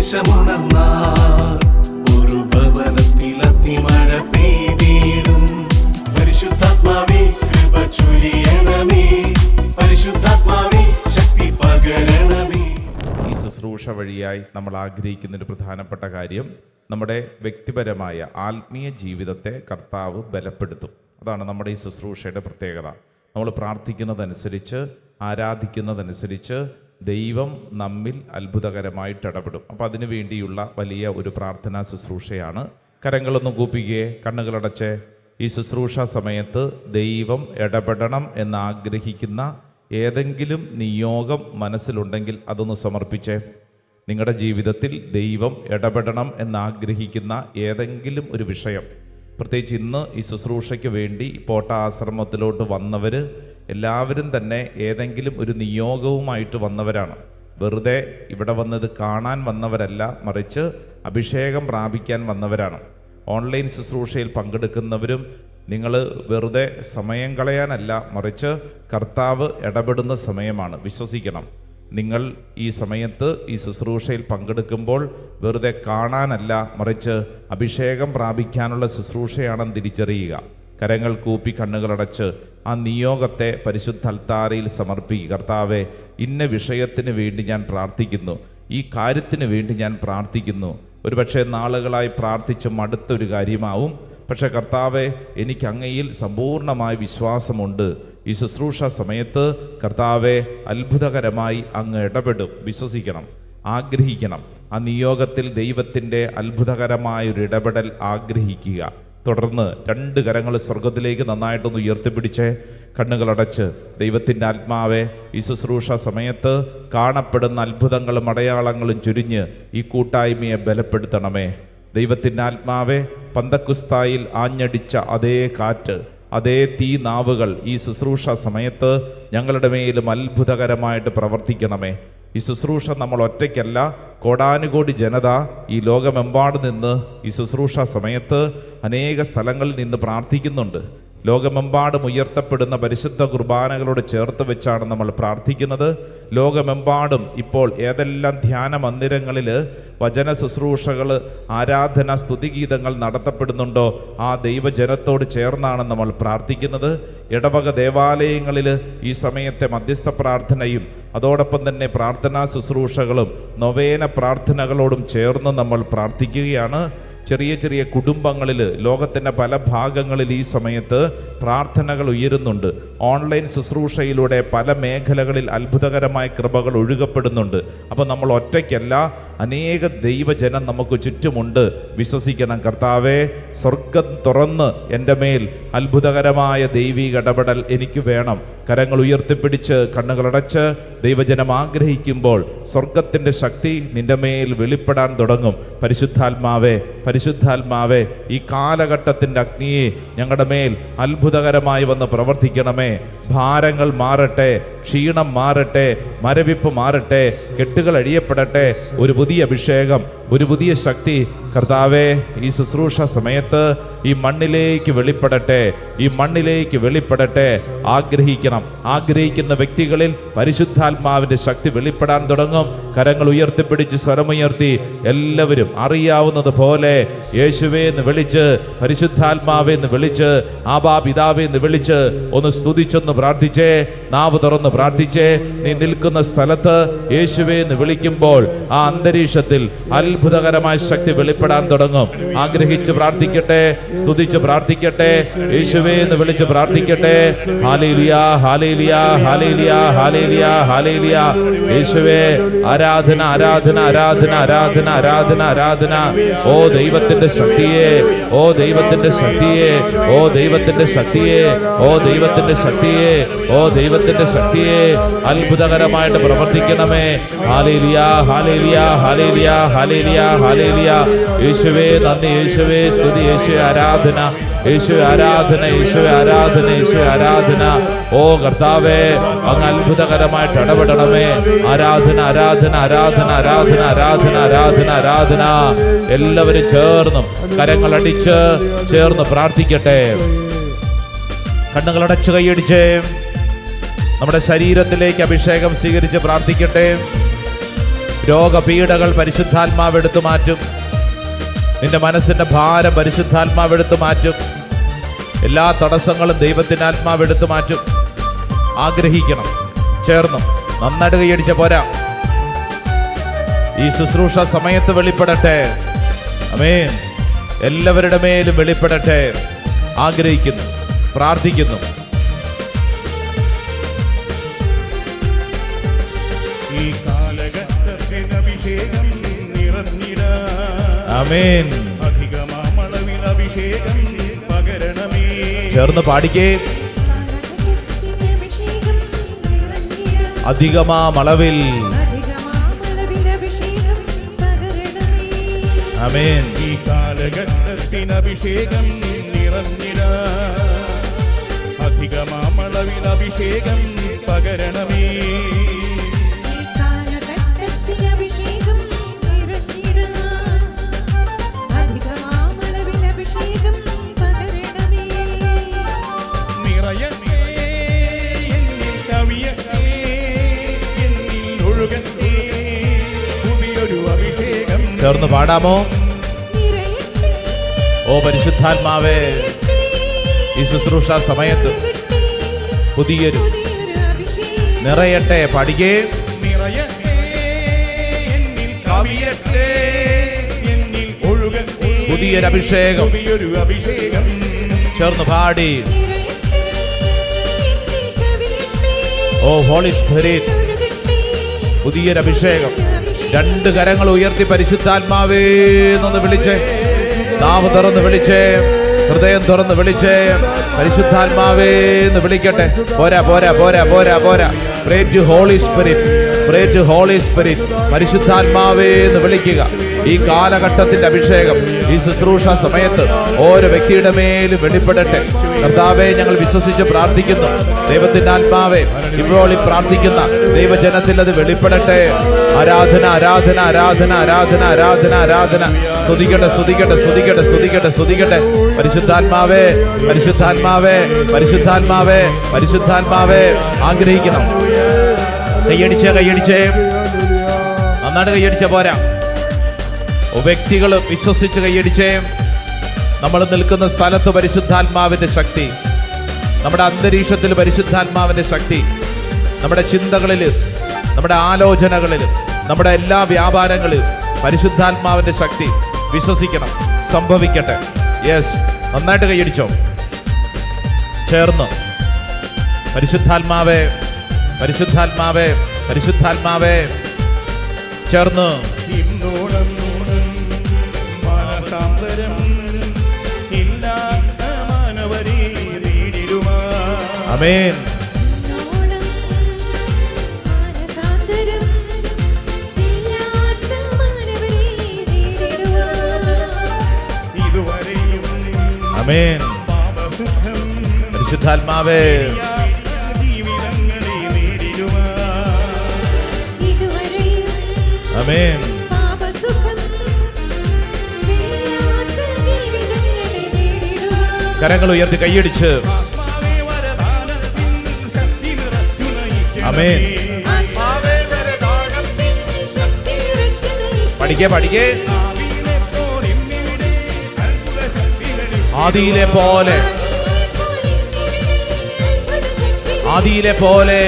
സുവിശേഷമുണർന്നാൽ ഒരു ഭവനത്തിൽ അഗ്നിമഴ പെയ്തിടും. പരിശുദ്ധാത്മാവേ കൃപ ചൊരിയണമേ, പരിശുദ്ധാത്മാവേ ശക്തി പകരണമേ. ഈ ശുശ്രൂഷ വഴിയായി നമ്മൾ ആഗ്രഹിക്കുന്ന ഒരു പ്രധാനപ്പെട്ട കാര്യം, നമ്മുടെ വ്യക്തിപരമായ ആത്മീയ ജീവിതത്തെ കർത്താവ് ബലപ്പെടുത്തും. അതാണ് നമ്മുടെ ഈ ശുശ്രൂഷയുടെ പ്രത്യേകത. നമ്മൾ പ്രാർത്ഥിക്കുന്നതനുസരിച്ച്, ആരാധിക്കുന്നതനുസരിച്ച് ദൈവം നമ്മിൽ അത്ഭുതകരമായിട്ട് ഇടപെടും. അപ്പോൾ അതിനു വേണ്ടിയുള്ള വലിയ ഒരു പ്രാർത്ഥനാ ശുശ്രൂഷയാണ്. കരങ്ങളൊന്നും കൂപ്പിക്കുകയെ, കണ്ണുകളടച്ച് ഈ ശുശ്രൂഷ സമയത്ത് ദൈവം ഇടപെടണം എന്നാഗ്രഹിക്കുന്ന ഏതെങ്കിലും നിയോഗം മനസ്സിലുണ്ടെങ്കിൽ അതൊന്ന് സമർപ്പിച്ചേ. നിങ്ങളുടെ ജീവിതത്തിൽ ദൈവം ഇടപെടണം എന്നാഗ്രഹിക്കുന്ന ഏതെങ്കിലും ഒരു വിഷയം, പ്രത്യേകിച്ച് ഇന്ന് ഈ ശുശ്രൂഷയ്ക്ക് വേണ്ടി പോട്ട ആശ്രമത്തിലോട്ട് വന്നവർ എല്ലാവരും തന്നെ ഏതെങ്കിലും ഒരു നിയോഗവുമായിട്ട് വന്നവരാണ്. വെറുതെ ഇവിടെ വന്നത് കാണാൻ വന്നവരല്ല, മറിച്ച് അഭിഷേകം പ്രാപിക്കാൻ വന്നവരാണ്. ഓൺലൈൻ ശുശ്രൂഷയിൽ പങ്കെടുക്കുന്നവരും നിങ്ങൾ വെറുതെ സമയം കളയാനല്ല, മറിച്ച് കർത്താവ് ഇടപെടുന്ന സമയമാണ്. വിശ്വസിക്കണം, നിങ്ങൾ ഈ സമയത്ത് ഈ ശുശ്രൂഷയിൽ പങ്കെടുക്കുമ്പോൾ വെറുതെ കാണാനല്ല, മറിച്ച് അഭിഷേകം പ്രാപിക്കാനുള്ള ശുശ്രൂഷയാണെന്ന് തിരിച്ചറിയുക. കരങ്ങൾ കൂപ്പി കണ്ണുകളടച്ച് ആ നിയോഗത്തെ പരിശുദ്ധ അൽത്താരയിൽ സമർപ്പിക്കുക. കർത്താവെ, ഇന്ന വിഷയത്തിന് വേണ്ടി ഞാൻ പ്രാർത്ഥിക്കുന്നു, ഈ കാര്യത്തിന് വേണ്ടി ഞാൻ പ്രാർത്ഥിക്കുന്നു. ഒരുപക്ഷെ നാളുകളായി പ്രാർത്ഥിച്ച് മടുത്തൊരു കാര്യമാവും. പക്ഷേ കർത്താവെ, എനിക്ക് അങ്ങയിൽ സമ്പൂർണ്ണമായ വിശ്വാസമുണ്ട്. ഈ ശുശ്രൂഷ സമയത്ത് കർത്താവെ അത്ഭുതകരമായി അങ്ങ് ഇടപെടും. വിശ്വസിക്കണം, ആഗ്രഹിക്കണം. ആ നിയോഗത്തിൽ ദൈവത്തിൻ്റെ അത്ഭുതകരമായൊരു ഇടപെടൽ ആഗ്രഹിക്കുക. തുടർന്ന് രണ്ട് കരങ്ങൾ സ്വർഗത്തിലേക്ക് നന്നായിട്ടൊന്ന് ഉയർത്തിപ്പിടിച്ച് കണ്ണുകളടച്ച് ദൈവത്തിൻ്റെ ആത്മാവെ, ഈ ശുശ്രൂഷ സമയത്ത് കാണപ്പെടുന്ന അത്ഭുതങ്ങളും അടയാളങ്ങളും ചുരിഞ്ഞ് ഈ കൂട്ടായ്മയെ ബലപ്പെടുത്തണമേ. ദൈവത്തിൻ്റെ ആത്മാവെ, പന്തക്കുസ്തായിൽ ആഞ്ഞടിച്ച അതേ കാറ്റ്, അതേ തീ നാവുകൾ ഈ ശുശ്രൂഷ സമയത്ത് ഞങ്ങളുടെ മേലും അത്ഭുതകരമായിട്ട് പ്രവർത്തിക്കണമേ. ഈ ശുശ്രൂഷ നമ്മൾ ഒറ്റയ്ക്കല്ല, കോടാനുകോടി ജനത ഈ ലോകമെമ്പാട് നിന്ന് ഈ ശുശ്രൂഷ സമയത്ത് അനേക സ്ഥലങ്ങളിൽ നിന്ന് പ്രാർത്ഥിക്കുന്നുണ്ട്. ലോകമെമ്പാടും ഉയർത്തപ്പെടുന്ന പരിശുദ്ധ കുർബാനകളോട് ചേർത്ത് വെച്ചാണ് നമ്മൾ പ്രാർത്ഥിക്കുന്നത്. ലോകമെമ്പാടും ഇപ്പോൾ ഏതെല്ലാം ധ്യാന മന്ദിരങ്ങളിൽ വചന ശുശ്രൂഷകൾ, ആരാധന, സ്തുതിഗീതങ്ങൾ നടത്തപ്പെടുന്നുണ്ടോ ആ ദൈവജനത്തോട് ചേർന്നാണ് നമ്മൾ പ്രാർത്ഥിക്കുന്നത്. ഇടവക ദേവാലയങ്ങളിൽ ഈ സമയത്തെ മധ്യസ്ഥ പ്രാർത്ഥനയും അതോടൊപ്പം തന്നെ പ്രാർത്ഥനാ ശുശ്രൂഷകളും നൊവേന പ്രാർത്ഥനകളോടും ചേർന്ന് നമ്മൾ പ്രാർത്ഥിക്കുകയാണ്. ചെറിയ ചെറിയ കുടുംബങ്ങളിൽ ലോകത്തിൻ്റെ പല ഭാഗങ്ങളിൽ ഈ സമയത്ത് പ്രാർത്ഥനകൾ ഉയരുന്നുണ്ട്. ഓൺലൈൻ ശുശ്രൂഷയിലൂടെ പല മേഖലകളിൽ അത്ഭുതകരമായ കൃപകൾ ഒഴുകപ്പെടുന്നുണ്ട്. അപ്പോൾ നമ്മൾ ഒറ്റയ്ക്കല്ല, അനേക ദൈവജനം നമുക്ക് ചുറ്റുമുണ്ട്. വിശ്വസിക്കണം. കർത്താവെ, സ്വർഗം തുറന്ന് എൻ്റെ മേൽ അത്ഭുതകരമായ ദൈവിക ഇടപെടൽ എനിക്ക് വേണം. കരങ്ങൾ ഉയർത്തിപ്പിടിച്ച് കണ്ണുകളടച്ച് ദൈവജനം ആഗ്രഹിക്കുമ്പോൾ സ്വർഗത്തിൻ്റെ ശക്തി നിൻ്റെ മേൽ വെളിപ്പെടാൻ തുടങ്ങും. പരിശുദ്ധാത്മാവേ, പരിശുദ്ധാത്മാവേ, ഈ കാലഘട്ടത്തിൻ്റെ അഗ്നിയെ ഞങ്ങളുടെ മേൽ അത്ഭുതകരമായി വന്ന് പ്രവർത്തിക്കണമേ. ഭാരങ്ങൾ മാറട്ടെ, ക്ഷീണം മാറട്ടെ, മരവിപ്പ് മാറട്ടെ, കെട്ടുകൾ അഴിയപ്പെടട്ടെ. ഒരു പുതിയ അഭിഷേകം, ഒരു പുതിയ ശക്തി കർത്താവേ ഈ ശുശ്രൂഷ സമയത്ത് ഈ മണ്ണിലേക്ക് വെളിപ്പെടട്ടെ, ഈ മണ്ണിലേക്ക് വെളിപ്പെടട്ടെ. ആഗ്രഹിക്കുന്ന വ്യക്തികളിൽ പരിശുദ്ധാത്മാവിൻ്റെ ശക്തി വെളിപ്പെടാൻ തുടങ്ങും. കരങ്ങൾ ഉയർത്തിപ്പിടിച്ച് സ്വരമുയർത്തി എല്ലാവരും അറിയാവുന്നത് പോലെ യേശുവേ എന്ന് വിളിച്ച്, പരിശുദ്ധാത്മാവേ എന്ന് വിളിച്ച്, ആബാ പിതാവേ എന്ന് വിളിച്ച് ഒന്ന് സ്തുതിച്ചൊന്ന് പ്രാർത്ഥിച്ചേ. നാവ് തുറന്ന് പ്രാർത്ഥിച്ചേ. നീ നിൽക്കുന്ന സ്ഥലത്ത് യേശുവേ എന്ന് വിളിക്കുമ്പോൾ ആ അന്തരീക്ഷത്തിൽ അത്ഭുതകരമായ ശക്തി വെളിപ്പെടാൻ തുടങ്ങും. ആഗ്രഹിച്ച് പ്രാർത്ഥിക്കട്ടെ, സ്തുതിച്ച് പ്രാർത്ഥിക്കട്ടെ, യേശുവേ എന്ന് വിളിച്ച് പ്രാർത്ഥിക്കട്ടെ. Hallelujah, hallelujah, hallelujah, hallelujah, hallelujah. യേശുവേ, ആരാധന, ആരാധന, ആരാധന, ആരാധന, ആരാധന, ആരാധന. ഓ ദൈവത്തിന്റെ ശക്തിയെ, ഓ ദൈവത്തിന്റെ ശക്തിയെ, ഓ ദൈവത്തിന്റെ ശക്തിയെ, ഓ ദൈവത്തിന്റെ ശക്തിയെ, ഓ ദൈവത്തിന്റെ ശക്തിയെ അത്ഭുതകരമായിട്ട് പ്രവർത്തിക്കണമേ. Hallelujah, hallelujah, hallelujah, hallelujah, hallelujah. യേശുവേ നന്ദി, യേശുവേ സ്തുതി, യേശുവേ ആരാധന, യേശുവേ ആരാധന, യേശുവേ ആരാധന, യേശുവേ ആരാധന. ഓ കർത്താവേ, അങ്ങ് അത്ഭുതകരമായിട്ട് ഇടപെടണമേ. ആരാധന, ആരാധന, ആരാധന, ആരാധന, ആരാധന, ആരാധന, ആരാധന. എല്ലാവരും ചേർന്നും കരങ്ങളടിച്ച് ചേർന്ന് പ്രാർത്ഥിക്കട്ടെ. കണ്ണുകളടച്ച് കൈയടിച്ച് നമ്മുടെ ശരീരത്തിലേക്ക് അഭിഷേകം സ്വീകരിച്ച് പ്രാർത്ഥിക്കട്ടെ. രോഗപീഠകൾ പരിശുദ്ധാത്മാവ് എടുത്തു മാറ്റും. നിന്റെ മനസ്സിന്റെ ഭാരം പരിശുദ്ധാത്മാവ് എടുത്തു മാറ്റും. എല്ലാ തടസ്സങ്ങളും ദൈവത്തിന്റെ ആത്മാവ് എടുത്തു മാറ്റും. ആഗ്രഹിക്കണം. ചേർന്നു നന്നായിട്ട് കൈയടിച്ച പോരാ. ഈ ശുശ്രൂഷ സമയത്ത് വെളിപ്പെടട്ടെ. ആമേൻ. എല്ലാവരുടെ മേലും വെളിപ്പെടട്ടെ. ആഗ്രഹിക്കുന്നു, പ്രാർത്ഥിക്കുന്നു. ഈ കാലഘട്ടത്തിൽ അഭിഷേകം നിറഞ്ഞിടാൻ ആമേൻ. അധികമാമളവിൽ അഭിഷേകം പകരണമേ. ചേർന്ന് പാടിക്കേ. അധികമാമളവിൽ. ആമേൻ. ഈ കാലഘട്ടത്തിൽ അഭിഷേകം നിറഞ്ഞിടാൻ അധികമാമളവിൽ അഭിഷേകം പകരണമേ. ചേർന്ന് പാടാമോ? ഓ പരിശുദ്ധാത്മാവേ, ഈ ശുശ്രൂഷ സമയത്ത് പുതിയൊരു നിറയട്ടെ. പാടിക്കേ. പുതിയൊരു അഭിഷേകം. ചേർന്ന് പാടി. ഓ ഹോളി സ്പിരിറ്റ്, പുതിയൊരു അഭിഷേകം. രണ്ട് കരങ്ങൾ ഉയർത്തി പരിശുദ്ധാത്മാവേ എന്നൊന്ന് വിളിച്ചേ. നാവ് തുറന്ന് വിളിച്ചേ. ഹൃദയം തുറന്ന് വിളിച്ചേ. പരിശുദ്ധാത്മാവേ എന്ന് വിളിക്കട്ടെ. പോരാ പോരാ പോരാ പോരാ പോരാ. Pray to holy spirit, pray to holy spirit. പരിശുദ്ധാത്മാവേ എന്ന് വിളിക്കുക. ഈ കാലഘട്ടത്തിന്റെ അഭിഷേകം ഈ ശുശ്രൂഷ സമയത്ത് ഓരോ വ്യക്തിയുടെ മേലും വെളിപ്പെടട്ടെ. കർത്താവേ, ഞങ്ങൾ വിശ്വസിച്ച് പ്രാർത്ഥിക്കുന്നു. ദൈവത്തിന്റെ ആത്മാവേ, ഇപ്പോൾ ഈ പ്രാർത്ഥിക്കുന്ന ദൈവജനത്തിൽ അത് വെളിപ്പെടട്ടെ. ആരാധന ആരാധന ആരാധന ആരാധന ആരാധന ആരാധന. സ്തുതിക്കട്ടെ സ്തുതിക്കട്ടെ സ്തുതിക്കട്ടെ സ്തുതിക്കട്ടെ സ്തുതിക്കട്ടെ. പരിശുദ്ധാത്മാവേ പരിശുദ്ധാത്മാവേ പരിശുദ്ധാത്മാവേ പരിശുദ്ധാത്മാവേ. ആഗ്രഹിക്കണം. കൈയടിച്ചേ കൈയടിച്ചേ. നന്നായിട്ട് കൈയടിച്ച പോരാ. വ്യക്തികൾ വിശ്വസിച്ച് കൈയടിച്ചേ. നമ്മൾ നിൽക്കുന്ന സ്ഥലത്ത് പരിശുദ്ധാത്മാവിന്റെ ശക്തി, നമ്മുടെ അന്തരീക്ഷത്തിൽ പരിശുദ്ധാത്മാവിന്റെ ശക്തി, നമ്മുടെ ചിന്തകളിൽ, നമ്മുടെ ആലോചനകളിൽ, നമ്മുടെ എല്ലാ വ്യാപാരങ്ങളിലും പരിശുദ്ധാത്മാവിന്റെ ശക്തി വിശ്വസിക്കണം. സംഭവിക്കട്ടെ. യെസ്, നന്നായിട്ട് കൈയടിച്ചോ. ചേർന്ന് പരിശുദ്ധാത്മാവേ പരിശുദ്ധാത്മാവേ പരിശുദ്ധാത്മാവേ. ചേർന്ന് ആമേൻ. ആമേൻ. പരിശുദ്ധാത്മാവേ ആമേൻ. കരങ്ങൾ ഉയർത്തി കൈയടിച്ച് ആമേൻ. പഠിക്കേ പഠിക്കേ. ആദിയിലെ പോലെ ആദിയിലെ പോലെ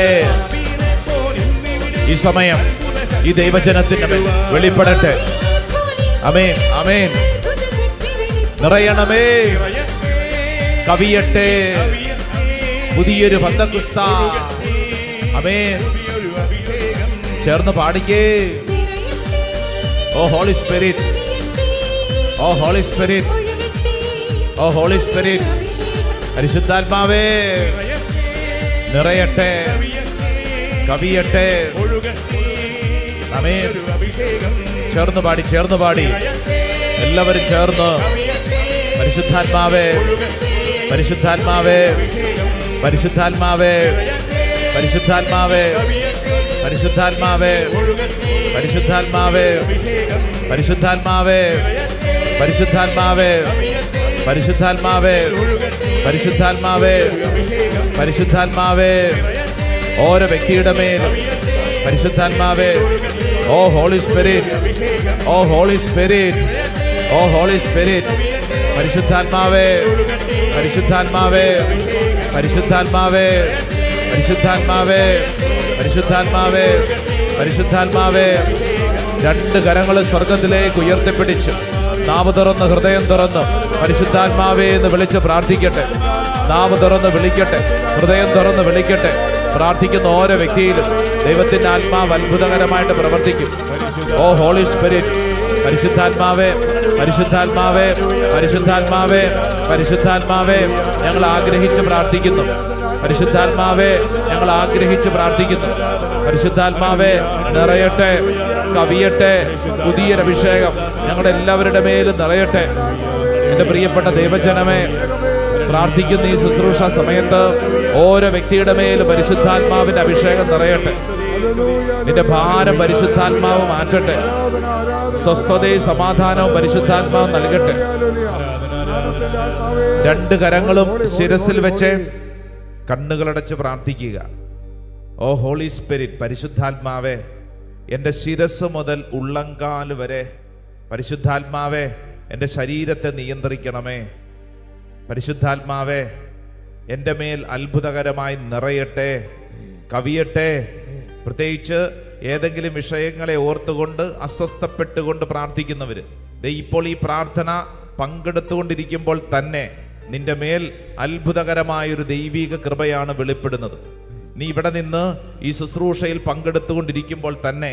ഈ സമയം ഈ ദൈവജനത്തിന്റെ മേൽ വെളിപ്പെടട്ടെ. ആമേൻ ആമേൻ. നിറയണമേ, കവിയട്ടെ പുതിയൊരു പന്തക്കുസ്ത. ആമേൻ. ചേർന്ന് പാടിക്കേ. ഓ ഹോളി സ്പിരിറ്റ്, ഓ ഹോളി സ്പിരിറ്റ്, ഓ ഹോളി സ്പിരിറ്റ്. പരിശുദ്ധാത്മാവേ നിറയട്ടെ, കവിയട്ടെ. ആമേൻ. ചേർന്ന് പാടി, ചേർന്ന് പാടി. എല്ലാവരും ചേർന്ന് പരിശുദ്ധാത്മാവേ പരിശുദ്ധാത്മാവേ പരിശുദ്ധാത്മാവേ പരിശുദ്ധാത്മാവേ പരിശുദ്ധാത്മാവേ പരിശുദ്ധാത്മാവേ പരിശുദ്ധാത്മാവേ പരിശുദ്ധാത്മാവേ പരിശുദ്ധാത്മാവേ പരിശുദ്ധാത്മാവേ പരിശുദ്ധാത്മാവേ. ഓരോ വ്യക്തിയുടെ മേലും പരിശുദ്ധാത്മാവേ ഓ ഹോളി സ്പിരിറ്റ്, ഓ ഹോളി സ്പിരിറ്റ്, ഓ ഹോളി സ്പിരിറ്റ്. പരിശുദ്ധാത്മാവേ, പരിശുദ്ധാത്മാവേ, പരിശുദ്ധാത്മാവേ, പരിശുദ്ധാത്മാവേ, പരിശുദ്ധാത്മാവേ, പരിശുദ്ധാത്മാവേ. രണ്ട് കരങ്ങൾ സ്വർഗത്തിലേക്ക് ഉയർത്തിപ്പിടിച്ച് നാവ് തുറന്ന് ഹൃദയം തുറന്ന് പരിശുദ്ധാത്മാവേ എന്ന് വിളിച്ച് പ്രാർത്ഥിക്കട്ടെ. നാവ് തുറന്ന് വിളിക്കട്ടെ, ഹൃദയം തുറന്ന് വിളിക്കട്ടെ. പ്രാർത്ഥിക്കുന്ന ഓരോ വ്യക്തിയിലും ദൈവത്തിന്റെ ആത്മാവ് അത്ഭുതകരമായിട്ട് പ്രവർത്തിക്കും. ഓ ഹോളി സ്പിരിറ്റ്, പരിശുദ്ധാത്മാവേ, പരിശുദ്ധാത്മാവേ, പരിശുദ്ധാത്മാവേ, പരിശുദ്ധാത്മാവേ, ഞങ്ങൾ ആഗ്രഹിച്ച് പ്രാർത്ഥിക്കുന്നു. പരിശുദ്ധാത്മാവേ, ഞങ്ങൾ ആഗ്രഹിച്ച് പ്രാർത്ഥിക്കുന്നു. പരിശുദ്ധാത്മാവേ, നിറയട്ടെ, കവിയട്ടെ. പുതിയൊരു അഭിഷേകം ഞങ്ങളുടെ എല്ലാവരുടെ മേലും നിറയട്ടെ. എൻ്റെ പ്രിയപ്പെട്ട ദൈവജനമേ, പ്രാർത്ഥിക്കുന്ന ഈ ശുശ്രൂഷ സമയത്ത് ഓരോ വ്യക്തിയുടെ മേലും പരിശുദ്ധാത്മാവിന്റെ അഭിഷേകം നിറയട്ടെ. നിന്റെ ഭാരം പരിശുദ്ധാത്മാവ് മാറ്റട്ടെ. സ്വസ്ഥതയും സമാധാനവും പരിശുദ്ധാത്മാവ് നൽകട്ടെ. രണ്ട് കരങ്ങളും ശിരസിൽ വെച്ച് കണ്ണുകളടച്ച് പ്രാർത്ഥിക്കുക. ഓ ഹോളി സ്പിരിറ്റ്, പരിശുദ്ധാത്മാവേ, എൻ്റെ ശിരസ് മുതൽ ഉള്ളങ്കാൽ വരെ പരിശുദ്ധാത്മാവേ എൻ്റെ ശരീരത്തെ നിയന്ത്രിക്കണമേ. പരിശുദ്ധാത്മാവേ, എൻ്റെ മേൽ അത്ഭുതകരമായി നിറയട്ടെ, കവിയട്ടെ. പ്രത്യേകിച്ച് ഏതെങ്കിലും വിഷയങ്ങളെ ഓർത്തുകൊണ്ട് അസ്വസ്ഥപ്പെട്ടുകൊണ്ട് പ്രാർത്ഥിക്കുന്നവർ, ഇപ്പോൾ ഈ പ്രാർത്ഥന പങ്കെടുത്തുകൊണ്ടിരിക്കുമ്പോൾ തന്നെ നിന്റെ മേൽ അത്ഭുതകരമായൊരു ദൈവിക കൃപയാണ് വെളിപ്പെടുന്നത്. നീ ഇവിടെ നിന്ന് ഈ ശുശ്രൂഷയിൽ പങ്കെടുത്തുകൊണ്ടിരിക്കുമ്പോൾ തന്നെ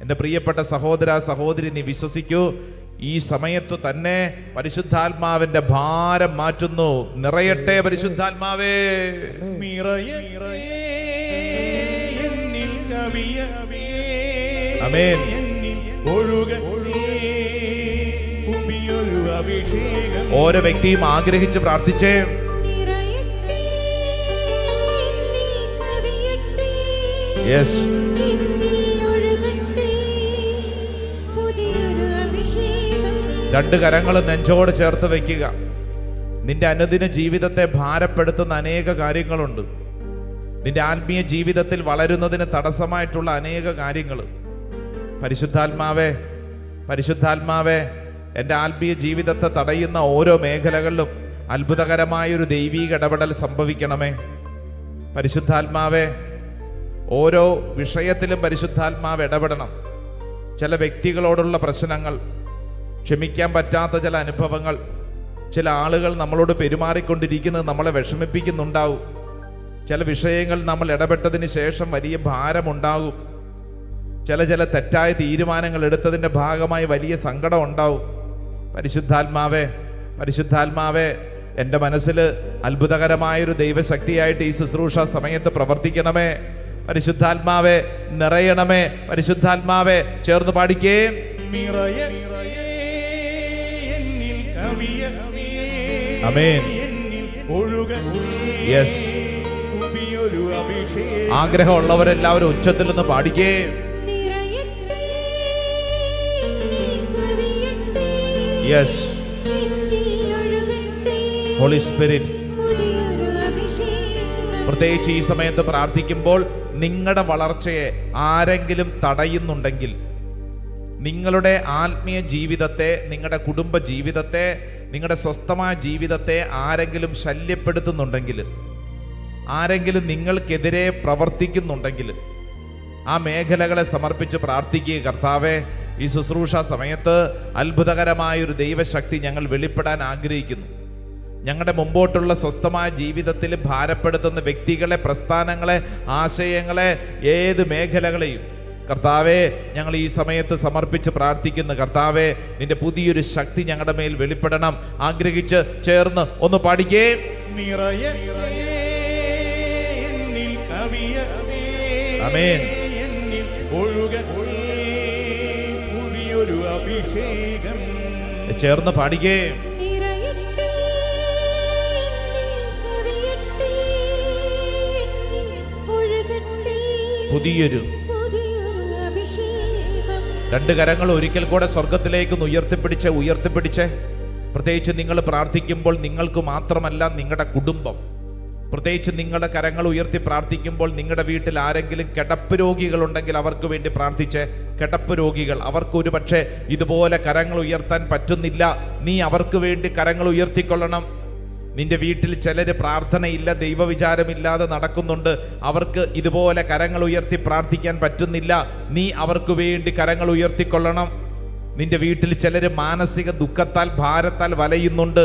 എൻ്റെ പ്രിയപ്പെട്ട സഹോദര സഹോദരി, നീ വിശ്വസിക്കൂ, ഈ സമയത്തു തന്നെ പരിശുദ്ധാത്മാവിന്റെ ഭാരം മാറ്റുന്നു. നിറയട്ടെ പരിശുദ്ധാത്മാവേ. ആമേൻ. ഓരോ വ്യക്തിയും ആഗ്രഹിച്ച് പ്രാർത്ഥിച്ചേ. യെസ്. രണ്ട് കരങ്ങളും നെഞ്ചോട് ചേർത്ത് വെക്കുക. നിന്റെ അനുദിന ജീവിതത്തെ ഭാരപ്പെടുത്തുന്ന അനേക കാര്യങ്ങളുണ്ട്. നിന്റെ ആത്മീയ ജീവിതത്തിൽ വളരുന്നതിന് തടസ്സമായിട്ടുള്ള അനേക കാര്യങ്ങൾ. പരിശുദ്ധാത്മാവേ, പരിശുദ്ധാത്മാവേ, എൻ്റെ ആത്മീയ ജീവിതത്തെ തടയുന്ന ഓരോ മേഖലകളിലും അത്ഭുതകരമായൊരു ദൈവീക ഇടപെടൽ സംഭവിക്കണമേ. പരിശുദ്ധാത്മാവേ, ഓരോ വിഷയത്തിലും പരിശുദ്ധാത്മാവ് ഇടപെടണം. ചില വ്യക്തികളോടുള്ള പ്രശ്നങ്ങൾ, ക്ഷമിക്കാൻ പറ്റാത്ത ചില അനുഭവങ്ങൾ, ചില ആളുകൾ നമ്മളോട് പെരുമാറിക്കൊണ്ടിരിക്കുന്നത് നമ്മളെ വിഷമിപ്പിക്കുന്നുണ്ടാവും. ചില വിഷയങ്ങൾ നമ്മൾ ഇടപെട്ടതിന് ശേഷം വലിയ ഭാരമുണ്ടാകും. ചില തെറ്റായ തീരുമാനങ്ങൾ എടുത്തതിൻ്റെ ഭാഗമായി വലിയ സങ്കടം ഉണ്ടാവും. പരിശുദ്ധാത്മാവേ, പരിശുദ്ധാത്മാവേ, എൻ്റെ മനസ്സിൽ അത്ഭുതകരമായൊരു ദൈവശക്തിയായിട്ട് ഈ ശുശ്രൂഷ സമയത്ത് പ്രവർത്തിക്കണമേ. പരിശുദ്ധാത്മാവേ, നിറയണമേ. പരിശുദ്ധാത്മാവേ, ചേർന്ന് പാടിക്കേ. ആമേൻ. യെസ്. ആഗ്രഹമുള്ളവരെല്ലാവരും ഉച്ചത്തിൽ നിന്ന് പാടിക്കേ. യെസ്. ഹോളി സ്പിരിറ്റ്, പ്രത്യേകിച്ച് ഈ സമയത്ത് പ്രാർത്ഥിക്കുമ്പോൾ നിങ്ങളുടെ വളർച്ചയെ ആരെങ്കിലും തടയുന്നുണ്ടെങ്കിൽ, നിങ്ങളുടെ ആത്മീയ ജീവിതത്തെ, നിങ്ങളുടെ കുടുംബ ജീവിതത്തെ, നിങ്ങളുടെ സ്വസ്ഥമായ ജീവിതത്തെ ആരെങ്കിലും ശല്യപ്പെടുത്തുന്നുണ്ടെങ്കിൽ, ആരെങ്കിലും നിങ്ങൾക്കെതിരെ പ്രവർത്തിക്കുന്നുണ്ടെങ്കിൽ, ആ മേഖലകളെ സമർപ്പിച്ച് പ്രാർത്ഥിക്കുക. കർത്താവേ, ഈ ശുശ്രൂഷ സമയത്ത് അത്ഭുതകരമായൊരു ദൈവശക്തി ഞങ്ങൾ വെളിപ്പെടാൻ ആഗ്രഹിക്കുന്നു. ഞങ്ങളുടെ മുമ്പോട്ടുള്ള സ്വസ്ഥമായ ജീവിതത്തിൽ ഭാരപ്പെടുത്തുന്ന വ്യക്തികളെ, പ്രസ്ഥാനങ്ങളെ, ആശയങ്ങളെ, ഏത് മേഖലകളെയും കർത്താവേ ഞങ്ങൾ ഈ സമയത്ത് സമർപ്പിച്ച് പ്രാർത്ഥിക്കുന്നു. കർത്താവേ, നിന്റെ പുതിയൊരു ശക്തി ഞങ്ങളുടെ മേൽ വെളിപ്പെടണം. ആഗ്രഹിച്ച് ചേർന്ന് ഒന്ന് പാടിക്കേ. ആമേൻ. ചേർന്ന് പാടിക്കേ. പുതിയൊരു രണ്ട് കരങ്ങൾ ഒരിക്കൽ കൂടെ സ്വർഗത്തിലേക്ക് ഉയർത്തിപ്പിടിച്ച് പ്രത്യേകിച്ച് നിങ്ങൾ പ്രാർത്ഥിക്കുമ്പോൾ നിങ്ങൾക്ക് മാത്രമല്ല, നിങ്ങളുടെ കുടുംബം, പ്രത്യേകിച്ച് നിങ്ങളുടെ കരങ്ങൾ ഉയർത്തി പ്രാർത്ഥിക്കുമ്പോൾ നിങ്ങളുടെ വീട്ടിൽ ആരെങ്കിലും കിടപ്പ് രോഗികളുണ്ടെങ്കിൽ അവർക്ക് വേണ്ടി പ്രാർത്ഥിച്ച്. കിടപ്പ് രോഗികൾ, അവർക്ക് ഒരു പക്ഷേ ഇതുപോലെ കരങ്ങൾ ഉയർത്താൻ പറ്റുന്നില്ല, നീ അവർക്ക് വേണ്ടി കരങ്ങൾ ഉയർത്തിക്കൊള്ളണം. നിന്റെ വീട്ടിൽ ചിലർ പ്രാർത്ഥനയില്ല, ദൈവവിചാരമില്ലാതെ നടക്കുന്നുണ്ട്, അവർക്ക് ഇതുപോലെ കരങ്ങൾ ഉയർത്തി പ്രാർത്ഥിക്കാൻ പറ്റുന്നില്ല, നീ അവർക്ക് വേണ്ടി കരങ്ങൾ ഉയർത്തിക്കൊള്ളണം. നിന്റെ വീട്ടിൽ ചിലർ മാനസിക ദുഃഖത്താൽ ഭാരത്താൽ വലയുന്നുണ്ട്,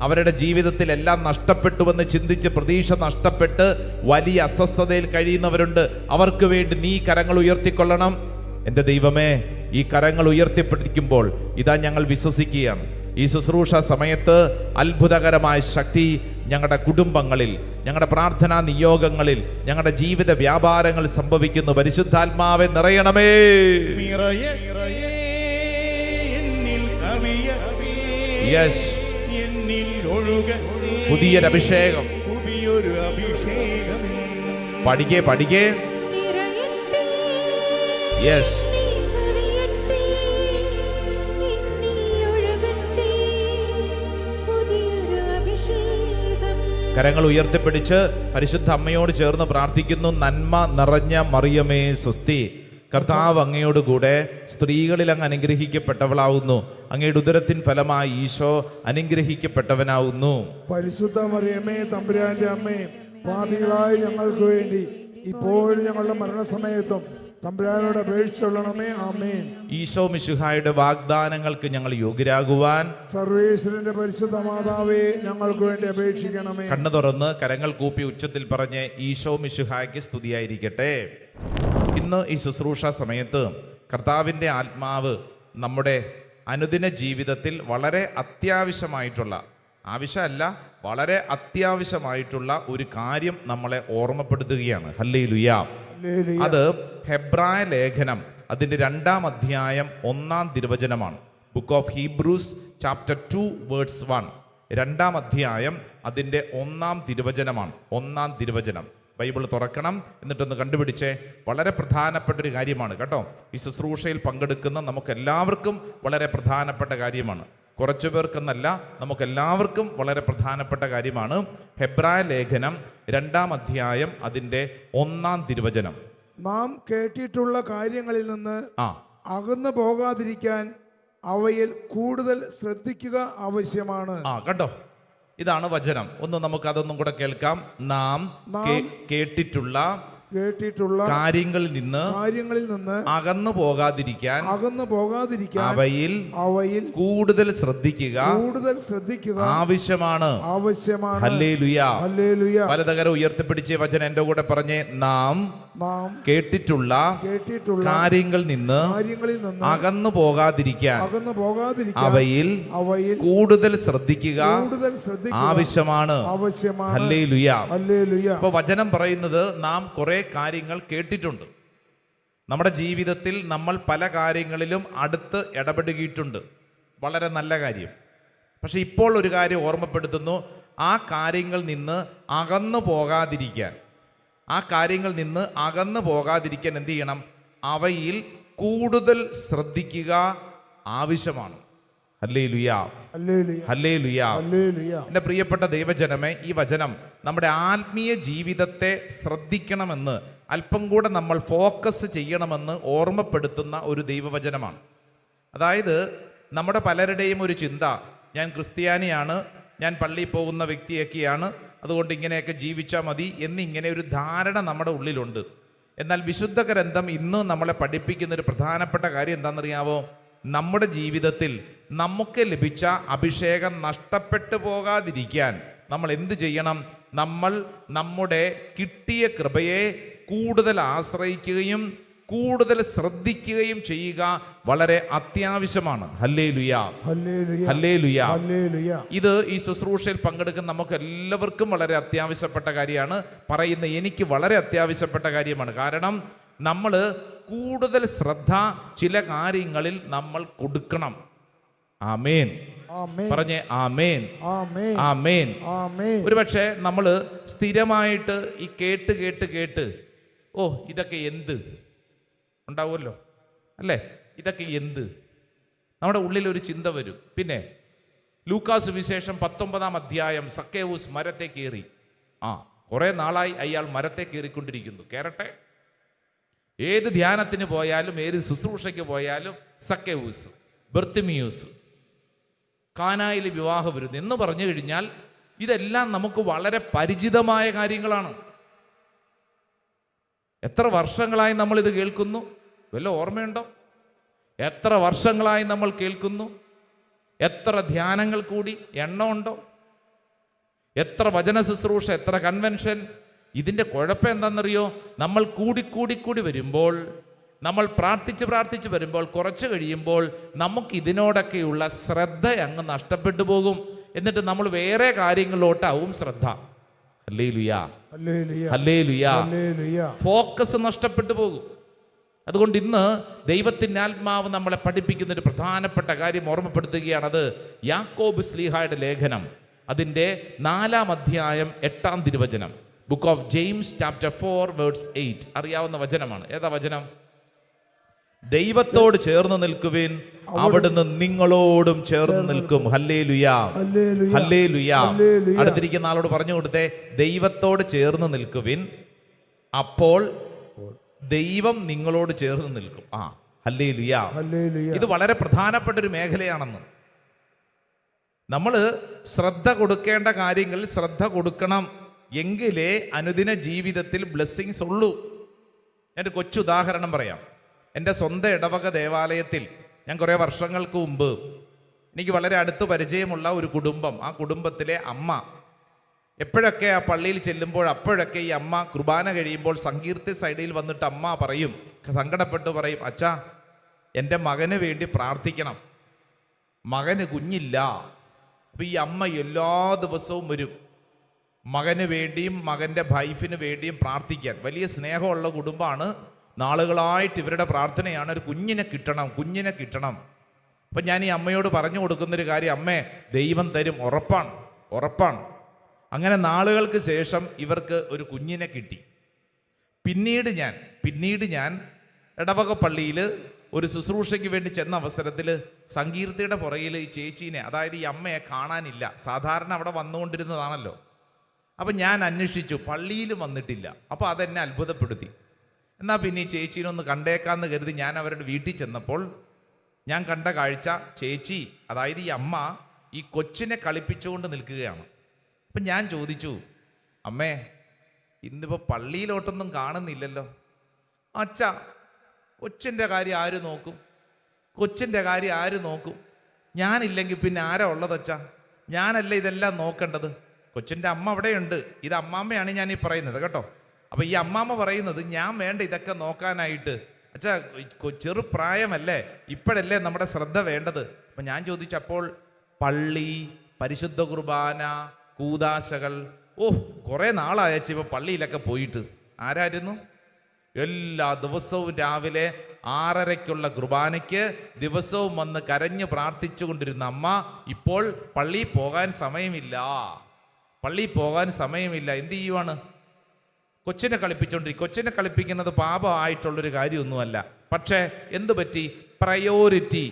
അവരുടെ ജീവിതത്തിൽ എല്ലാം നഷ്ടപ്പെട്ടുവെന്ന് ചിന്തിച്ച് പ്രതീക്ഷ നഷ്ടപ്പെട്ട് വലിയ അസ്വസ്ഥതയിൽ കഴിയുന്നവരുണ്ട്, അവർക്ക് വേണ്ടി നീ കരങ്ങൾ ഉയർത്തിക്കൊള്ളണം. എൻ്റെ ദൈവമേ, ഈ കരങ്ങൾ ഉയർത്തിപ്പിടിക്കുമ്പോൾ ഇതാ ഞങ്ങൾ വിശ്വസിക്കുകയാണ്, ഈ ശുശ്രൂഷ സമയത്ത് അത്ഭുതകരമായ ശക്തി ഞങ്ങളുടെ കുടുംബങ്ങളിൽ, ഞങ്ങളുടെ പ്രാർത്ഥനാ നിയോഗങ്ങളിൽ, ഞങ്ങളുടെ ജീവിത വ്യാപാരങ്ങൾ സംഭവിക്കുന്നു. പരിശുദ്ധാത്മാവെ നിറയണമേ. യെസ്, പുതിയൊരു അഭിഷേകം, പുതിയൊരു അഭിഷേകം. പഠിക്കേ. യെസ്, കരങ്ങൾ ഉയർത്തിപ്പിടിച്ച് പരിശുദ്ധ അമ്മയോട് ചേർന്ന് പ്രാർത്ഥിക്കുന്നു. നന്മ നിറഞ്ഞ മറിയമേ സ്വസ്തി, കർത്താവ് അങ്ങയോട് കൂടെ സ്ത്രീകളിൽ അങ്ങ് അനുഗ്രഹിക്കപ്പെട്ടവളാവുന്നു, അങ്ങയുടെ ഉദരത്തിൻ ഫലമായി ഈശോ അനുഗ്രഹിക്കപ്പെട്ടവനാവുന്നു. പരിശുദ്ധ മറിയമേ തമ്പുരാന്റെ അമ്മേ, പാപികളായ ഞങ്ങൾക്ക് വേണ്ടി ഇപ്പോഴും ഞങ്ങളുടെ മരണസമയത്തും തമ്പുരാനോട് അപേക്ഷിച്ചൊള്ളണമേ. ആമേൻ. ഈശോ മിശിഹായുടെ വാഗ്ദാനങ്ങൾക്ക് ഞങ്ങൾ യോഗ്യരാകുവാൻ സർവേശ്വരന്റെ പരിശുദ്ധ മാതാവേ ഞങ്ങൾക്ക് വേണ്ടി അപേക്ഷിക്കണമേ. കണ്ണു തുറന്ന് കരങ്ങൾ കൂപ്പി ഉച്ചത്തിൽ പറഞ്ഞ് ഈശോ മിശിഹായ്ക്ക് സ്തുതിയായിരിക്കട്ടെ. ഇന്ന് ഈ ശുശ്രൂഷ സമയത്ത് കർത്താവിൻ്റെ ആത്മാവ് നമ്മുടെ അനുദിന ജീവിതത്തിൽ വളരെ അത്യാവശ്യമായിട്ടുള്ള, ആവശ്യമല്ല, വളരെ അത്യാവശ്യമായിട്ടുള്ള ഒരു കാര്യം നമ്മളെ ഓർമ്മപ്പെടുത്തുകയാണ്. ഹല്ലേലൂയ. അത് ഹെബ്രായ ലേഖനം അതിൻ്റെ 2-ാം അധ്യായം 1-ാം തിരുവചനമാണ്. Book of Hebrews chapter 2 verse 1. 2-ാം അധ്യായം അതിൻ്റെ 1-ാം തിരുവചനമാണ്. 1-ാം തിരുവചനം ബൈബിൾ തുറക്കണം, എന്നിട്ടൊന്ന് കണ്ടുപിടിച്ചേ. വളരെ പ്രധാനപ്പെട്ടൊരു കാര്യമാണ് കേട്ടോ. ഈ ശുശ്രൂഷയിൽ പങ്കെടുക്കുന്ന നമുക്കെല്ലാവർക്കും വളരെ പ്രധാനപ്പെട്ട കാര്യമാണ്. കുറച്ചു പേർക്കെന്നല്ല, നമുക്കെല്ലാവർക്കും വളരെ പ്രധാനപ്പെട്ട കാര്യമാണ്. ഹെബ്രായ ലേഖനം 2-ാം അധ്യായം അതിൻ്റെ 1-ാം തിരുവചനം. നാം കേട്ടിട്ടുള്ള കാര്യങ്ങളിൽ നിന്ന് അകന്നു പോകാതിരിക്കാൻ അവയിൽ കൂടുതൽ ശ്രദ്ധിക്കുക ആവശ്യമാണ്. കണ്ടോ, ഇതാണ് വചനം. ഒന്ന് നമുക്ക് അതൊന്നും കൂടെ കേൾക്കാം. നാം കേട്ടിട്ടുള്ള കാര്യങ്ങളിൽ നിന്ന് അകന്നു പോകാതിരിക്കാൻ അവയിൽ കൂടുതൽ ശ്രദ്ധിക്കുക ആവശ്യമാണ്. ഹല്ലേലൂയ. വലതുകരം ഉയർത്തിപ്പിടിച്ച് വചനം എൻ്റെ കൂടെ പറഞ്ഞേ. നാം കേട്ടിട്ടുള്ള കാര്യങ്ങളിൽ നിന്ന് അകന്നു പോകാതിരിക്കാൻ അവയിൽ കൂടുതൽ ശ്രദ്ധിക്കുക ആവശ്യമാണ്. ഹല്ലേലൂയ. അപ്പൊ വചനം പറയുന്നത് നാം കുറെ കാര്യങ്ങൾ കേട്ടിട്ടുണ്ട്. നമ്മുടെ ജീവിതത്തിൽ നമ്മൾ പല കാര്യങ്ങളിലും അടുത്ത് ഇടപെടുകയിട്ടുണ്ട്. വളരെ നല്ല കാര്യം. പക്ഷെ ഇപ്പോൾ ഒരു കാര്യം ഓർമ്മപ്പെടുത്തുന്നു. ആ കാര്യങ്ങളിൽ നിന്ന് അകന്നു പോകാതിരിക്കാൻ എന്ത് ചെയ്യണം? അവയിൽ കൂടുതൽ ശ്രദ്ധിക്കുക ആവശ്യമാണ്. ഹല്ലേലൂയ. ഹല്ലേലൂയ. എൻ്റെ പ്രിയപ്പെട്ട ദൈവജനമേ, ഈ വചനം നമ്മുടെ ആത്മീയ ജീവിതത്തെ ശ്രദ്ധിക്കണമെന്ന്, അല്പം കൂടെ നമ്മൾ ഫോക്കസ് ചെയ്യണമെന്ന് ഓർമ്മപ്പെടുത്തുന്ന ഒരു ദൈവവചനമാണ്. അതായത് നമ്മുടെ പലരുടെയും ഒരു ചിന്ത, ഞാൻ ക്രിസ്ത്യാനിയാണ്, ഞാൻ പള്ളിയിൽ പോകുന്ന വ്യക്തിയൊക്കെയാണ്, അതുകൊണ്ട് ഇങ്ങനെയൊക്കെ ജീവിച്ചാൽ മതി എന്നിങ്ങനെ ഒരു ധാരണ നമ്മുടെ ഉള്ളിലുണ്ട്. എന്നാൽ വിശുദ്ധ ഗ്രന്ഥം ഇന്ന് നമ്മളെ പഠിപ്പിക്കുന്ന ഒരു പ്രധാനപ്പെട്ട കാര്യം എന്താണെന്നറിയാവോ? നമ്മുടെ ജീവിതത്തിൽ നമുക്ക് ലഭിച്ച അഭിഷേകം നഷ്ടപ്പെട്ടു പോകാതിരിക്കാൻ നമ്മൾ എന്തു ചെയ്യണം? നമ്മൾ നമ്മുടെ കിട്ടിയ കൃപയെ കൂടുതൽ ആശ്രയിക്കുകയും കൂടുതൽ ശ്രദ്ധിക്കുകയും ചെയ്യുക വളരെ അത്യാവശ്യമാണ്. ഹല്ലേലൂയ. ഹല്ലേലൂയ. ഇത് ഈ ശുശ്രൂഷയിൽ പങ്കെടുക്കുന്ന നമുക്ക് എല്ലാവർക്കും വളരെ അത്യാവശ്യപ്പെട്ട കാര്യമാണ്. പറയുന്ന എനിക്ക് വളരെ അത്യാവശ്യപ്പെട്ട കാര്യമാണ്. കാരണം നമ്മൾ കൂടുതൽ ശ്രദ്ധ ചില കാര്യങ്ങളിൽ നമ്മൾ കൊടുക്കണം. ആമേൻ. പറഞ്ഞേ ആമേൻ. ആമേൻ. ഒരുപക്ഷെ നമ്മൾ സ്ഥിരമായിട്ട് ഈ കേട്ട് ഇതൊക്കെ എന്ത് ഉണ്ടാവുമല്ലോ അല്ലേ? ഇതൊക്കെ എന്ത് നമ്മുടെ ഉള്ളിൽ ഒരു ചിന്ത വരും. പിന്നെ ലൂക്കാസ് വിശേഷം 19-ാം അധ്യായം സക്കേവൂസ് മരത്തെ കയറി. കുറേ നാളായി അയാൾ മരത്തെ കയറിക്കൊണ്ടിരിക്കുന്നു. കയറട്ടെ. ഏത് ധ്യാനത്തിന് പോയാലും ഏത് ശുശ്രൂഷയ്ക്ക് പോയാലും സക്കേവൂസ്, ബർത്തിമിയൂസ്, കാനായിലെ വിവാഹ വിരുന്ന് എന്ന് പറഞ്ഞു കഴിഞ്ഞാൽ ഇതെല്ലാം നമുക്ക് വളരെ പരിചിതമായ കാര്യങ്ങളാണ്. എത്ര വർഷങ്ങളായി നമ്മൾ ഇത് കേൾക്കുന്നു? വല്ല ഓർമ്മയുണ്ടോ? എത്ര വർഷങ്ങളായി നമ്മൾ കേൾക്കുന്നു? എത്ര ധ്യാനങ്ങൾ കൂടി എണ്ണമുണ്ടോ? എത്ര വചന ശുശ്രൂഷ, എത്ര കൺവെൻഷൻ. ഇതിൻ്റെ കുഴപ്പം എന്താണെന്നറിയോ? നമ്മൾ കൂടി വരുമ്പോൾ, നമ്മൾ പ്രാർത്ഥിച്ച് വരുമ്പോൾ, കുറച്ച് കഴിയുമ്പോൾ നമുക്ക് ഇതിനോടൊക്കെയുള്ള ശ്രദ്ധ അങ്ങ് നഷ്ടപ്പെട്ടു പോകും. എന്നിട്ട് നമ്മൾ വേറെ കാര്യങ്ങളിലോട്ടാവും ശ്രദ്ധ. ഹല്ലേലൂയാ, ഹല്ലേലൂയാ. ഫോക്കസ് നഷ്ടപ്പെട്ടു പോകും. അതുകൊണ്ട് ഇന്ന് ദൈവത്തിൻ്റെ ആത്മാവ് നമ്മളെ പഠിപ്പിക്കുന്ന ഒരു പ്രധാനപ്പെട്ട കാര്യം ഓർമ്മപ്പെടുത്തുകയാണ്. അത് യാക്കോബ് ശ്ലീഹായുടെ ലേഖനം, അതിൻ്റെ 4-ാം അധ്യായം 8-ാം തിരുവചനം. Book of James chapter 4 verse 8. അറിയാവുന്ന വചനമാണ്. ഏതാ വചനം? ദൈവത്തോട് ചേർന്ന് നിൽക്കുവിൻ, അവിടുന്ന് നിങ്ങളോടും ചേർന്ന് നിൽക്കും. ഹല്ലേലൂയാ, ഹല്ലേലൂയാ. അടുത്തിരിക്കുന്ന ആളോട് പറഞ്ഞു കൊടുത്തേ, ദൈവത്തോട് ചേർന്ന് നിൽക്കുവിൻ, അപ്പോൾ ദൈവം നിങ്ങളോട് ചേർന്ന് നിൽക്കും. ഹല്ലേലൂയാ. ഇത് വളരെ പ്രധാനപ്പെട്ട ഒരു മേഖലയാണെന്ന്. നമ്മൾ ശ്രദ്ധ കൊടുക്കേണ്ട കാര്യങ്ങളിൽ ശ്രദ്ധ കൊടുക്കണം, എങ്കിലേ അനുദിന ജീവിതത്തിൽ ബ്ലെസ്സിങ്സ് ഉള്ളൂ. ഞാനൊരു കൊച്ചുദാഹരണം പറയാം. എൻ്റെ സ്വന്തം ഇടവക ദേവാലയത്തിൽ ഞാൻ കുറേ വർഷങ്ങൾക്ക് മുമ്പ് എനിക്ക് വളരെ അടുത്ത് പരിചയമുള്ള ഒരു കുടുംബം, ആ കുടുംബത്തിലെ അമ്മ എപ്പോഴൊക്കെ ആ പള്ളിയിൽ ചെല്ലുമ്പോൾ അപ്പോഴൊക്കെ ഈ അമ്മ കുർബാന കഴിയുമ്പോൾ സങ്കീർത്തി സൈഡിൽ വന്നിട്ട് അമ്മ പറയും, സങ്കടപ്പെട്ട് പറയും, അച്ഛാ എൻ്റെ മകന് വേണ്ടി പ്രാർത്ഥിക്കണം, മകന് കുഞ്ഞില്ല. അപ്പം ഈ അമ്മ എല്ലാ ദിവസവും വരും മകന് വേണ്ടിയും മകൻ്റെ വൈഫിന് വേണ്ടിയും പ്രാർത്ഥിക്കാൻ. വലിയ സ്നേഹമുള്ള കുടുംബമാണ്. നാളുകളായിട്ട് ഇവരുടെ പ്രാർത്ഥനയാണ് ഒരു കുഞ്ഞിനെ കിട്ടണം, കുഞ്ഞിനെ കിട്ടണം. അപ്പം ഞാൻ ഈ അമ്മയോട് പറഞ്ഞു കൊടുക്കുന്നൊരു കാര്യം, അമ്മേ ദൈവം തരും, ഉറപ്പാണ്, ഉറപ്പാണ്. അങ്ങനെ നാളുകൾക്ക് ശേഷം ഇവർക്ക് ഒരു കുഞ്ഞിനെ കിട്ടി. പിന്നീട് ഞാൻ ഇടവക പള്ളിയിൽ ഒരു ശുശ്രൂഷയ്ക്ക് വേണ്ടി ചെന്ന അവസരത്തിൽ സങ്കീർത്തിയുടെ പുറകിൽ ഈ ചേച്ചീനെ, അതായത് ഈ അമ്മയെ കാണാനില്ല. സാധാരണ അവിടെ വന്നുകൊണ്ടിരുന്നതാണല്ലോ. അപ്പം ഞാൻ അന്വേഷിച്ചു, പള്ളിയിൽ വന്നിട്ടില്ല. അപ്പോൾ അതെന്നെ അത്ഭുതപ്പെടുത്തി. എന്നാൽ പിന്നെ ഈ ചേച്ചീനെ ഒന്ന് കണ്ടേക്കാമെന്ന് കരുതി ഞാൻ അവരുടെ വീട്ടിൽ ചെന്നപ്പോൾ ഞാൻ കണ്ട കാഴ്ച, ചേച്ചി, അതായത് ഈ അമ്മ ഈ കൊച്ചിനെ കളിപ്പിച്ചുകൊണ്ട് നിൽക്കുകയാണ്. അപ്പം ഞാൻ ചോദിച്ചു, അമ്മേ ഇന്നിപ്പോൾ പള്ളിയിലോട്ടൊന്നും കാണുന്നില്ലല്ലോ. അച്ഛാ കൊച്ചിൻ്റെ കാര്യം ആര് നോക്കും? കൊച്ചിൻ്റെ കാര്യം ആര് നോക്കും? ഞാനില്ലെങ്കിൽ പിന്നെ ആരാ ഉള്ളതച്ഛാ? ഞാനല്ല ഇതെല്ലാം നോക്കേണ്ടത്. കൊച്ചിൻ്റെ അമ്മ അവിടെയുണ്ട്. ഇത് അമ്മാമ്മയാണ് ഞാൻ ഈ പറയുന്നത് കേട്ടോ. അപ്പം ഈ അമ്മാമ്മ പറയുന്നത് ഞാൻ വേണ്ട ഇതൊക്കെ നോക്കാനായിട്ട്. അച്ഛാ ചെറുപ്രായമല്ലേ, ഇപ്പോഴല്ലേ നമ്മുടെ ശ്രദ്ധ വേണ്ടത്. അപ്പം ഞാൻ ചോദിച്ചപ്പോൾ പള്ളി, പരിശുദ്ധ കുർബാന, കൂദാശകൾ, കുറേ നാളായച്ച ഇപ്പോൾ പള്ളിയിലൊക്കെ പോയിട്ട്. ആരായിരുന്നു? എല്ലാ ദിവസവും രാവിലെ 6:30-ക്കുള്ള കുർബാനയ്ക്ക് ദിവസവും വന്ന് കരഞ്ഞ് പ്രാർത്ഥിച്ചു കൊണ്ടിരുന്ന അമ്മ ഇപ്പോൾ പള്ളിയിൽ പോകാൻ സമയമില്ല. എന്ത് ചെയ്യുവാണ്? കൊച്ചിനെ കളിപ്പിച്ചുകൊണ്ടിരിക്കും. കൊച്ചിനെ കളിപ്പിക്കുന്നത് പാപമായിട്ടുള്ളൊരു കാര്യമൊന്നുമല്ല. പക്ഷേ എന്തു പറ്റി? പ്രയോറിറ്റി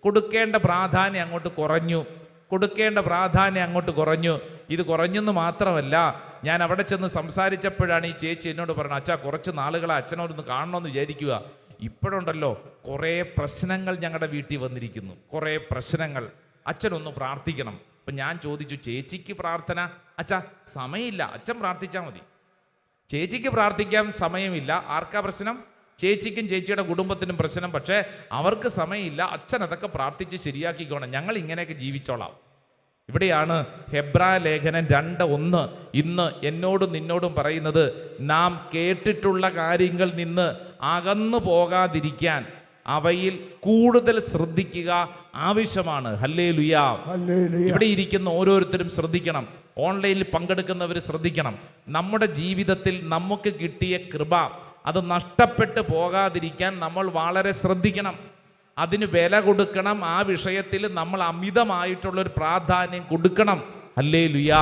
കൊടുക്കേണ്ട പ്രാധാന്യം അങ്ങോട്ട് കുറഞ്ഞു. ഇത് കുറഞ്ഞെന്ന് മാത്രമല്ല, ഞാൻ അവിടെ ചെന്ന് സംസാരിച്ചപ്പോഴാണ് ഈ ചേച്ചി എന്നോട് പറഞ്ഞത്, അച്ഛാ കുറച്ച് നാളുകളെ അച്ഛനോടൊന്ന് കാണണമെന്ന് വിചാരിക്കുക. ഇപ്പോഴുണ്ടല്ലോ കുറേ പ്രശ്നങ്ങൾ ഞങ്ങളുടെ വീട്ടിൽ വന്നിരിക്കുന്നു, കുറേ പ്രശ്നങ്ങൾ. അച്ഛനൊന്ന് പ്രാർത്ഥിക്കണം. അപ്പം ഞാൻ ചോദിച്ചു, ചേച്ചിക്ക് പ്രാർത്ഥന? അച്ഛാ സമയമില്ല, അച്ഛൻ പ്രാർത്ഥിച്ചാൽ മതി. ചേച്ചിക്ക് പ്രാർത്ഥിക്കാൻ സമയമില്ല. ആർക്കാ പ്രശ്നം? ചേച്ചിക്കും ചേച്ചിയുടെ കുടുംബത്തിനും പ്രശ്നം. പക്ഷേ അവർക്ക് സമയമില്ല. അച്ഛൻ അതൊക്കെ പ്രാർത്ഥിച്ച് ശരിയാക്കിക്കോണം, ഞങ്ങൾ ഇങ്ങനെയൊക്കെ ജീവിച്ചോളാം. ഇവിടെയാണ് ഹെബ്രായ ലേഖനം 2:1 ഇന്ന് എന്നോടും നിന്നോടും പറയുന്നത്, നാം കേട്ടിട്ടുള്ള കാര്യങ്ങളിൽ നിന്ന് അകന്നു പോകാതിരിക്കാൻ അവയിൽ കൂടുതൽ ശ്രദ്ധിക്കുക ആവശ്യമാണ്. ഹല്ലേലൂയാ. ഇവിടെ ഇരിക്കുന്ന ഓരോരുത്തരും ശ്രദ്ധിക്കണം. ഓൺലൈനിൽ പങ്കെടുക്കുന്നവർ ശ്രദ്ധിക്കണം. നമ്മുടെ ജീവിതത്തിൽ നമുക്ക് കിട്ടിയ കൃപ അത് നഷ്ടപ്പെട്ടു പോകാതിരിക്കാൻ നമ്മൾ വളരെ ശ്രദ്ധിക്കണം. അതിന് വില കൊടുക്കണം. ആ വിഷയത്തിൽ നമ്മൾ അമിതമായിട്ടുള്ളൊരു പ്രാധാന്യം കൊടുക്കണം. ഹല്ലേലൂയാ.